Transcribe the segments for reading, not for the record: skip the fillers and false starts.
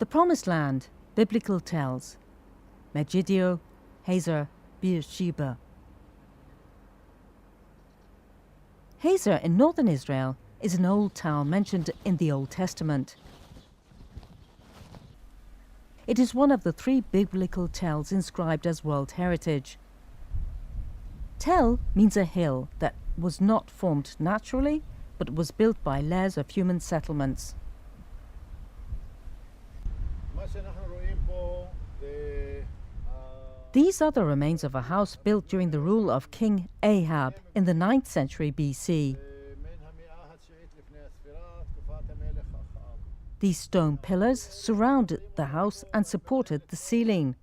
The Promised Land, Biblical Tels, Megiddo, Hazor, Sheba. Hazor in northern Israel is an old town mentioned in the Old Testament. It is one of the 3 biblical Tels inscribed as World Heritage. Tel means a hill that was not formed naturally, but was built by layers of human settlements. These are the remains of a house built during the rule of King Ahab in the 9th century BC. These stone pillars surrounded the house and supported the ceiling.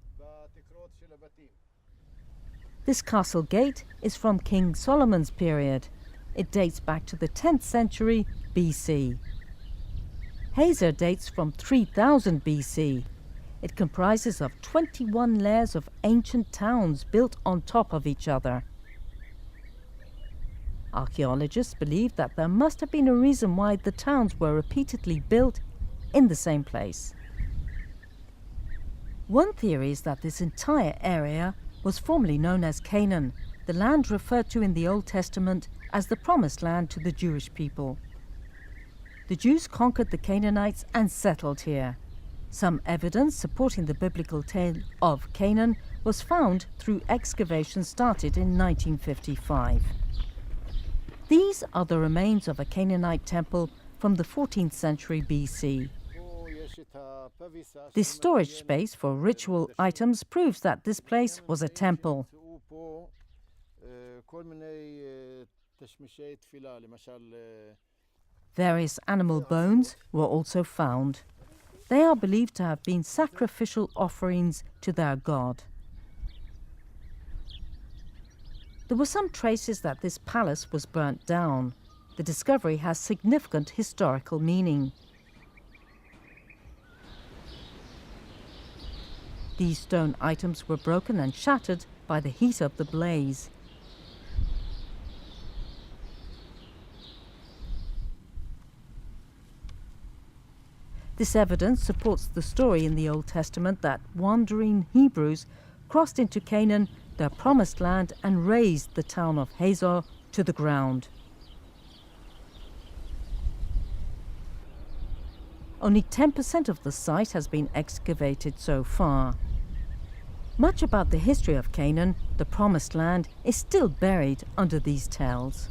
This castle gate is from King Solomon's period. It dates back to the 10th century BC. Hazor dates from 3000 BC. It comprises of 21 layers of ancient towns built on top of each other. Archaeologists believe that there must have been a reason why the towns were repeatedly built in the same place. One theory is that this entire area was formerly known as Canaan, the land referred to in the Old Testament as the Promised Land to the Jewish people. The Jews conquered the Canaanites and settled here. Some evidence supporting the biblical tale of Canaan was found through excavations started in 1955. These are the remains of a Canaanite temple from the 14th century BC. This storage space for ritual items proves that this place was a temple. Various animal bones were also found. They are believed to have been sacrificial offerings to their god. There were some traces that this palace was burnt down. The discovery has significant historical meaning. These stone items were broken and shattered by the heat of the blaze. This evidence supports the story in the Old Testament that wandering Hebrews crossed into Canaan, their promised land, and razed the town of Hazor to the ground. Only 10% of the site has been excavated so far. Much about the history of Canaan, the Promised Land, is still buried under these tels.